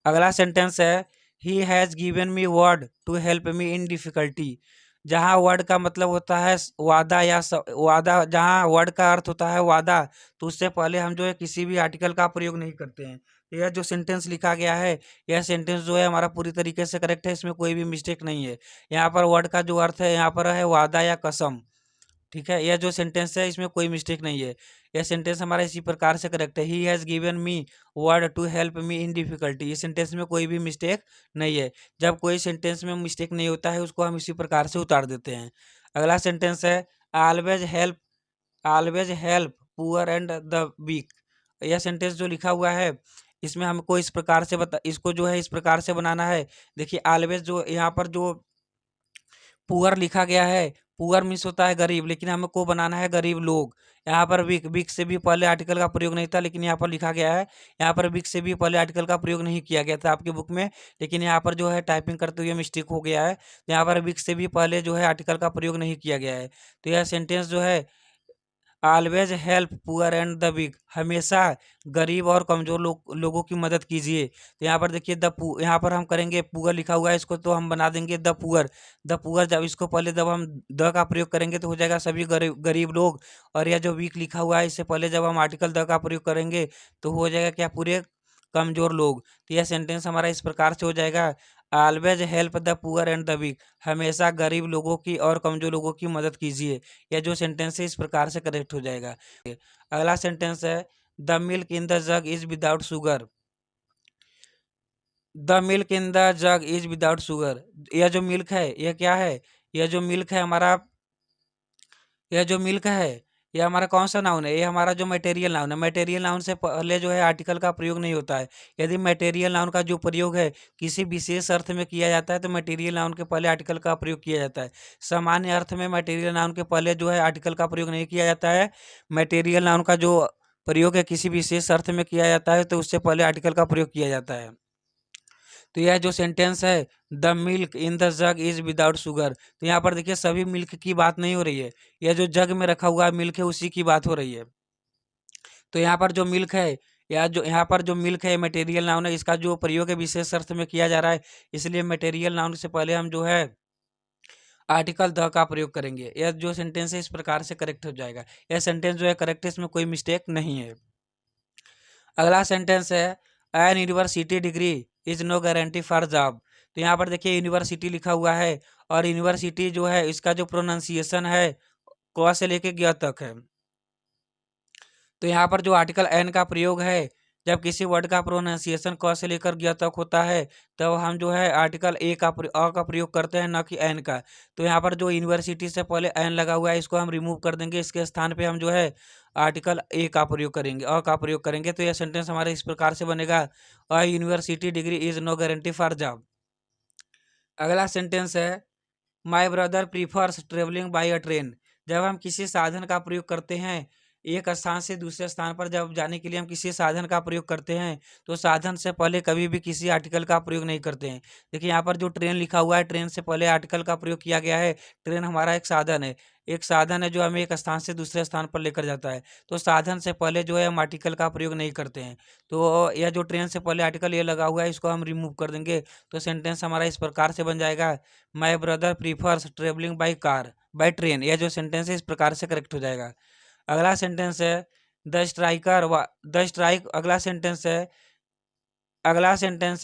अगला सेंटेंस है, he has given me word to help me in difficulty. जहाँ वर्ड का मतलब होता है वादा या वादा, जहाँ वर्ड का अर्थ होता है वादा, तो उससे पहले हम जो है किसी भी आर्टिकल का प्रयोग नहीं करते हैं। तो यह जो सेंटेंस लिखा गया है, यह सेंटेंस जो है हमारा पूरी तरीके से करेक्ट है, इसमें कोई भी मिस्टेक नहीं है। यहाँ पर वर्ड का जो अर्थ है यहाँ पर है वादा या कसम। ठीक है, यह जो सेंटेंस है इसमें कोई मिस्टेक नहीं है। यह सेंटेंस हमारा इसी प्रकार से करेक्ट है, he has given me word to help me in difficulty. ये सेंटेंस में कोई भी मिस्टेक नहीं है। जब कोई सेंटेंस में मिस्टेक नहीं होता है उसको हम इसी प्रकार से उतार देते हैं। अगला सेंटेंस है, always help always help poor and the weak. यह सेंटेंस जो लिखा हुआ है इसमें हमको इस प्रकार से इसको जो है इस प्रकार से बनाना है। देखिए ऑलवेज जो यहाँ पर जो पुअर लिखा गया है, पुअर मीन्स होता है गरीब, लेकिन हमको बनाना है गरीब लोग। यहाँ पर वीक, वीक से भी पहले आर्टिकल का प्रयोग नहीं था, लेकिन यहाँ पर लिखा गया है। यहाँ पर वीक से भी पहले आर्टिकल का प्रयोग नहीं किया गया था आपकी बुक में, लेकिन यहाँ पर जो है टाइपिंग करते हुए मिस्टेक हो गया है। तो यहाँ पर वीक से भी पहले जो है आर्टिकल का प्रयोग नहीं किया गया है। तो यह सेंटेंस जो है, always help poor and the weak, हमेशा गरीब और कमजोर लोगों की मदद कीजिए। तो यहाँ पर देखिए यहाँ पर हम करेंगे पुअर लिखा हुआ है, इसको तो हम बना देंगे द पुअर। द पुअर, जब इसको पहले जब हम द का प्रयोग करेंगे तो हो जाएगा सभी गरीब लोग। और यह जो वीक लिखा हुआ है इससे पहले जब हम आर्टिकल द का प्रयोग करेंगे तो हो जाएगा क्या, पूरे कमजोर लोग। तो यह सेंटेंस हमारा इस प्रकार से हो जाएगा, always help the poor and the weak, हमेशा गरीब लोगों की और कमजोर लोगों की मदद कीजिए। यह जो सेंटेंस है इस प्रकार से करेक्ट हो जाएगा। अगला सेंटेंस है, the milk in the jug is without sugar. The milk in the jug is without sugar. यह जो मिल्क है यह क्या है, यह जो मिल्क है हमारा, यह जो मिल्क है ये हमारा कौन सा नाउन है, ये हमारा जो मटेरियल नाउन है। मटेरियल नाउन से पहले जो है आर्टिकल का प्रयोग नहीं होता है। यदि मटेरियल नाउन का जो प्रयोग है किसी विशेष अर्थ में किया जाता है तो मटेरियल नाउन के पहले आर्टिकल का प्रयोग किया जाता है। सामान्य अर्थ में मटेरियल नाउन के पहले जो है आर्टिकल का प्रयोग नहीं किया जाता है। मटेरियल नाउन का जो प्रयोग है किसी विशेष अर्थ में किया जाता है तो उससे पहले आर्टिकल का प्रयोग किया जाता है। तो यह जो सेंटेंस है, the milk in the jug is without sugar, तो यहाँ पर देखिए सभी मिल्क की बात नहीं हो रही है, यह जो जग में रखा हुआ मिल्क है उसी की बात हो रही है। तो यहाँ पर जो मिल्क है, या जो यहाँ पर जो मिल्क है मटेरियल नाउन है, इसका जो प्रयोग है विशेष अर्थ में किया जा रहा है, इसलिए मटेरियल नाउन से पहले हम जो है आर्टिकल द का प्रयोग करेंगे। यह जो सेंटेंस है इस प्रकार से करेक्ट हो जाएगा। यह सेंटेंस जो है करेक्ट है, इसमें कोई मिस्टेक नहीं है। अगला सेंटेंस है, an university degree is no guarantee for job. तो यहाँ पर देखिए यूनिवर्सिटी लिखा हुआ है, और यूनिवर्सिटी जो है इसका जो प्रोनाउंसिएशन है क से लेके ग तक है। तो यहाँ पर जो आर्टिकल एन का प्रयोग है, जब किसी वर्ड का प्रोनाउंसिएशन क से लेकर ग तक होता है, तब हम जो है आर्टिकल अ का प्रयोग करते हैं, न कि एन का। तो यहाँ पर जो यूनिवर्सिटी से पहले एन लगा हुआ है इसको हम रिमूव कर देंगे, इसके स्थान पे हम जो है आर्टिकल ए का प्रयोग करेंगे, अ का प्रयोग करेंगे। तो यह सेंटेंस हमारे इस प्रकार से बनेगा, a university degree is no guarantee for job. अगला सेंटेंस है, my brother prefers travelling by a train. जब हम किसी साधन का प्रयोग करते हैं, एक स्थान से दूसरे स्थान पर जब जाने के लिए हम किसी साधन का प्रयोग करते हैं, तो साधन से पहले कभी भी किसी आर्टिकल का प्रयोग नहीं करते हैं। देखिए यहाँ पर जो ट्रेन लिखा हुआ है, ट्रेन से पहले आर्टिकल का प्रयोग किया गया है। ट्रेन हमारा एक साधन है, एक साधन है जो हमें एक स्थान से दूसरे स्थान पर लेकर जाता है। तो साधन से पहले जो है हम आर्टिकल का प्रयोग नहीं करते हैं। तो यह जो ट्रेन से पहले आर्टिकल ये लगा हुआ है इसको हम रिमूव कर देंगे। तो सेंटेंस हमारा इस प्रकार से बन जाएगा, माई brother prefers travelling by car by train. यह जो सेंटेंस है इस प्रकार से करेक्ट हो जाएगा। अगला सेंटेंस है, द स्ट्राइकर द स्ट्राइक। अगला सेंटेंस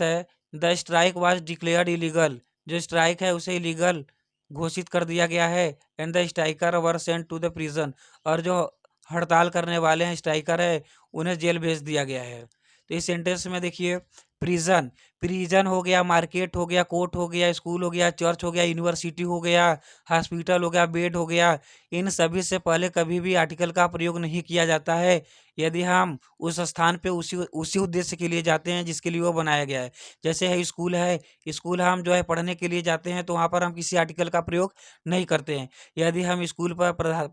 है the strike was declared illegal. जो स्ट्राइक है उसे इलीगल घोषित कर दिया गया है। And the striker were sent to the prison. और जो हड़ताल करने वाले हैं स्ट्राइकर है, उन्हें जेल भेज दिया गया है। तो इस सेंटेंस में देखिए, प्रिजन, प्रिजन हो गया, मार्केट हो गया, कोर्ट हो गया, स्कूल हो गया, चर्च हो गया, यूनिवर्सिटी हो गया, हॉस्पिटल हो गया, बेड हो गया। इन सभी से पहले कभी भी आर्टिकल का प्रयोग नहीं किया जाता है, यदि हम उस स्थान पे उसी उसी उद्देश्य के लिए जाते हैं जिसके लिए वो बनाया गया है। जैसे है स्कूल है, स्कूल हम जो है पढ़ने के लिए जाते हैं, तो वहाँ पर हम किसी आर्टिकल का प्रयोग नहीं करते हैं। यदि हम स्कूल पर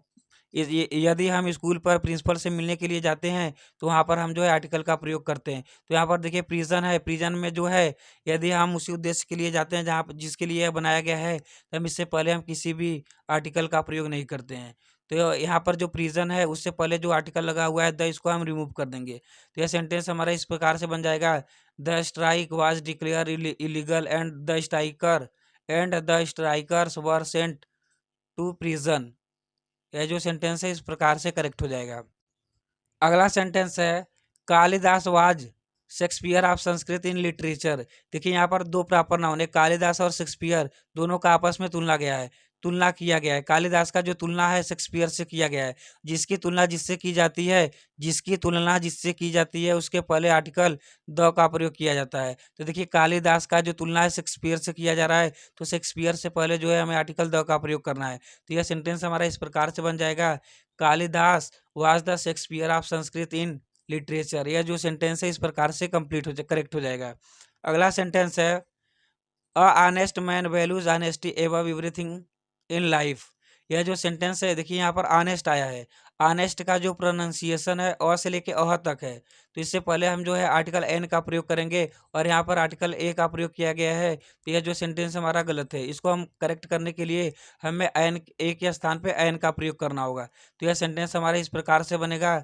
यदि हम स्कूल पर प्रिंसिपल से मिलने के लिए जाते हैं, तो वहाँ पर हम जो है आर्टिकल का प्रयोग करते हैं। तो यहाँ पर देखिए प्रिजन है, प्रिजन में जो है यदि हम उसी उद्देश्य के लिए जाते हैं जहाँ जिसके लिए यह बनाया गया है, तो हम इससे पहले हम किसी भी आर्टिकल का प्रयोग नहीं करते हैं। तो यहाँ पर जो प्रिजन है उससे पहले जो आर्टिकल लगा हुआ है द, इसको हम रिमूव कर देंगे। तो यह सेंटेंस हमारा इस प्रकार से बन जाएगा, the strike was declare illegal and the strikers were sent to prison. यह जो सेंटेंस है इस प्रकार से करेक्ट हो जाएगा। अगला सेंटेंस है, Kalidas was Shakespeare of Sanskrit in literature. देखिए यहाँ पर दो प्रॉपर नाउन है, कालिदास और शेक्सपियर, दोनों का आपस में तुलना किया गया है। कालिदास का जो तुलना है शेक्सपियर से किया गया है। जिसकी तुलना जिससे की जाती है उसके पहले आर्टिकल द का प्रयोग किया जाता है। तो देखिए कालिदास का जो तुलना है शेक्सपियर से किया जा रहा है, तो शेक्सपियर से पहले जो है हमें आर्टिकल द का प्रयोग करना है। तो यह सेंटेंस हमारा इस प्रकार से बन जाएगा, Kalidas was the Shakespeare of Sanskrit in literature. यह जो सेंटेंस है इस प्रकार से करेक्ट हो जाएगा। अगला सेंटेंस है, अ honest man values honesty above everything in life. यह जो सेंटेंस है देखिए यहाँ पर ऑनेस्ट आया है, ऑनेस्ट का जो प्रोनाउंसिएशन है अ से लेके अह तक है। तो इससे पहले हम जो है आर्टिकल एन का प्रयोग करेंगे, और यहाँ पर आर्टिकल ए का प्रयोग किया गया है। तो यह जो सेंटेंस हमारा गलत है, इसको हम करेक्ट करने के लिए हमें एन, ए के स्थान पे एन का प्रयोग करना होगा। तो यह सेंटेंस हमारा इस प्रकार से बनेगा,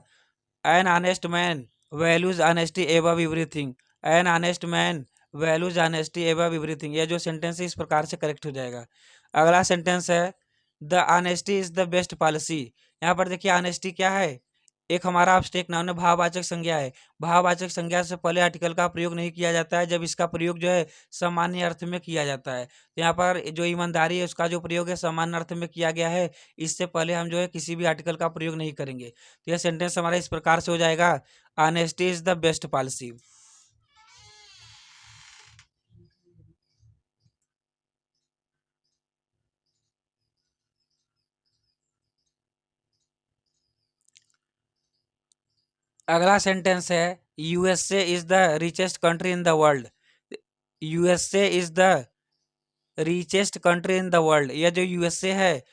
an honest man values honesty above everything. An honest man values honesty above everything. यह जो सेंटेंस है इस प्रकार से करेक्ट हो जाएगा। अगला सेंटेंस है, the honesty is the best policy. यहाँ पर देखिए ऑनेस्टी क्या है, एक हमारा अब्स्ट्रैक्ट नाउन है, भाववाचक संज्ञा है। भाववाचक संज्ञा से पहले आर्टिकल का प्रयोग नहीं किया जाता है, जब इसका प्रयोग जो है सामान्य अर्थ में किया जाता है। तो यहाँ पर जो ईमानदारी है उसका जो प्रयोग है सामान्य अर्थ में किया गया है, इससे पहले हम जो है किसी भी आर्टिकल का प्रयोग नहीं करेंगे। तो यह सेंटेंस हमारा इस प्रकार से हो जाएगा, honesty is the best policy. अगला सेंटेंस है, USA is the richest country in the world. USA is the richest country in the world. यह जो यूएसए है,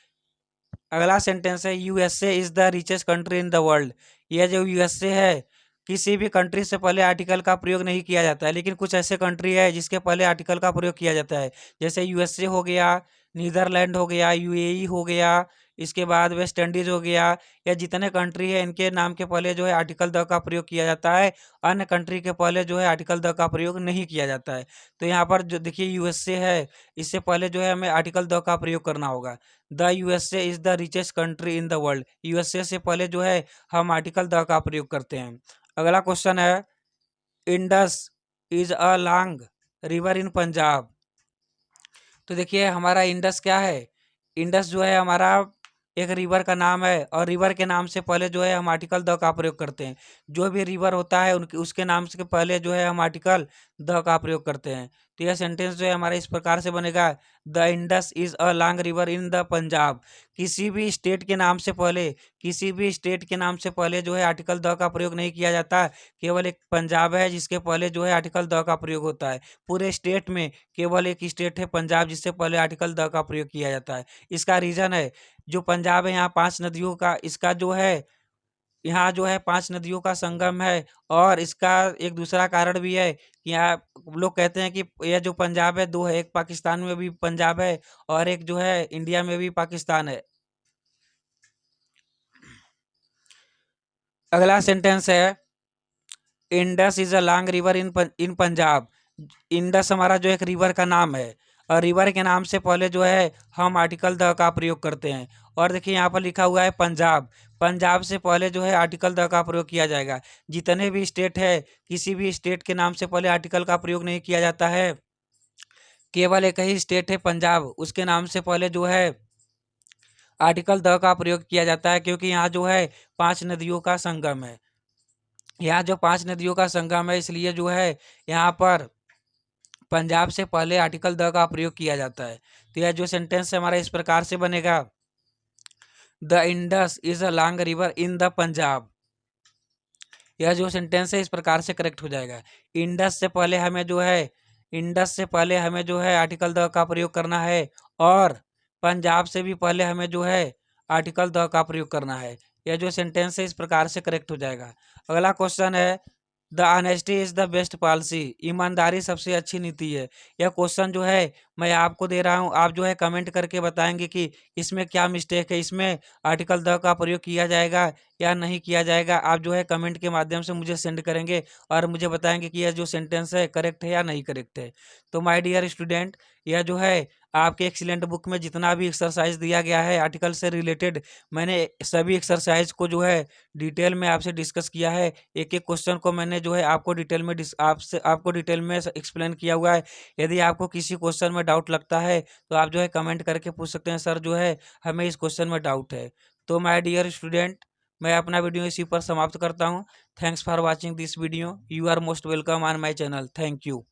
अगला सेंटेंस है, USA is the richest country in the world. यह जो यूएसए है किसी भी कंट्री से पहले आर्टिकल का प्रयोग नहीं किया जाता है, लेकिन कुछ ऐसे कंट्री है जिसके पहले आर्टिकल का प्रयोग किया जाता है, जैसे यूएसए हो गया, नीदरलैंड हो गया, यूएई हो गया, इसके बाद वेस्ट इंडीज हो गया, या जितने कंट्री है इनके नाम के पहले जो है आर्टिकल द का प्रयोग किया जाता है। अन्य कंट्री के पहले जो है आर्टिकल द का प्रयोग नहीं किया जाता है। तो यहाँ पर जो देखिए यूएसए है, इससे पहले जो है हमें आर्टिकल द का प्रयोग करना होगा। The USA is the richest country in the world, USA से पहले जो है हम आर्टिकल द का प्रयोग करते हैं। अगला क्वेश्चन है, Indus is a long river in Punjab. तो देखिए हमारा इंडस क्या है, इंडस जो है हमारा एक रिवर का नाम है, और रिवर के नाम से पहले जो है हम आर्टिकल द का प्रयोग करते हैं। जो भी रिवर होता है उनके उसके नाम से पहले जो है हम आर्टिकल द का प्रयोग करते हैं। तो यह सेंटेंस जो है हमारा इस प्रकार से बनेगा, the Indus is a long river in the Punjab. किसी भी स्टेट के नाम से पहले, किसी भी स्टेट के नाम से पहले जो है आर्टिकल द का प्रयोग नहीं किया जाता। केवल एक पंजाब है जिसके पहले जो है आर्टिकल द का प्रयोग होता है। पूरे स्टेट में केवल एक स्टेट है पंजाब जिससे पहले आर्टिकल द का प्रयोग किया जाता है। इसका रीज़न है, जो पंजाब है यहाँ 5 नदियों का, इसका जो है यहाँ जो है 5 नदियों का संगम है। और इसका एक दूसरा कारण भी है कि यहाँ लोग कहते हैं कि यह जो पंजाब है 2 है, एक पाकिस्तान में भी पंजाब है और एक जो है इंडिया में भी पाकिस्तान है। अगला सेंटेंस है, Indus is a long river in Punjab. Indus हमारा जो एक रिवर का नाम है, और रिवर के नाम से पहले जो है हम आर्टिकल द का प्रयोग करते हैं। और देखिए यहाँ पर लिखा हुआ है पंजाब, पंजाब से पहले जो है आर्टिकल द का प्रयोग किया जाएगा। जितने भी स्टेट है, किसी भी स्टेट के नाम से पहले आर्टिकल का प्रयोग नहीं किया जाता है। केवल एक ही स्टेट है पंजाब, उसके नाम से पहले जो है आर्टिकल द का प्रयोग किया जाता है, क्योंकि यहाँ जो है 5 नदियों का संगम है। यहाँ जो 5 नदियों का संगम है, इसलिए जो है यहाँ पर पंजाब से पहले आर्टिकल द का प्रयोग किया जाता है। तो यह जो सेंटेंस है हमारा इस प्रकार से बनेगा, the Indus is a long river in the Punjab. यह जो सेंटेंस है इस प्रकार से करेक्ट हो जाएगा। इंडस से पहले हमें जो है, इंडस से पहले हमें जो है आर्टिकल द का प्रयोग करना है, और पंजाब से भी पहले हमें जो है आर्टिकल द का प्रयोग करना है। यह जो सेंटेंस है इस प्रकार से करेक्ट हो जाएगा। अगला क्वेश्चन है, the honesty is the best policy, ईमानदारी सबसे अच्छी नीति है। यह क्वेश्चन जो है मैं आपको दे रहा हूं, आप जो है कमेंट करके बताएंगे कि इसमें क्या मिस्टेक है, इसमें आर्टिकल द का प्रयोग किया जाएगा या नहीं किया जाएगा। आप जो है कमेंट के माध्यम से मुझे सेंड करेंगे और मुझे बताएंगे कि यह जो सेंटेंस है करेक्ट है या नहीं करेक्ट है। तो माय डियर स्टूडेंट, यह जो है आपके एक्सीलेंट बुक में जितना भी एक्सरसाइज दिया गया है आर्टिकल से रिलेटेड, मैंने सभी एक्सरसाइज को जो है डिटेल में आपसे डिस्कस किया है। एक एक क्वेश्चन को मैंने जो है आपको डिटेल में आपको डिटेल में एक्सप्लेन किया हुआ है। यदि आपको किसी क्वेश्चन में डाउट लगता है तो आप जो है कमेंट करके पूछ सकते हैं, सर जो है हमें इस क्वेश्चन में डाउट है। तो माय डियर स्टूडेंट, मैं अपना वीडियो इसी पर समाप्त करता हूँ। Thanks for watching this video, you are most welcome on my channel. Thank you.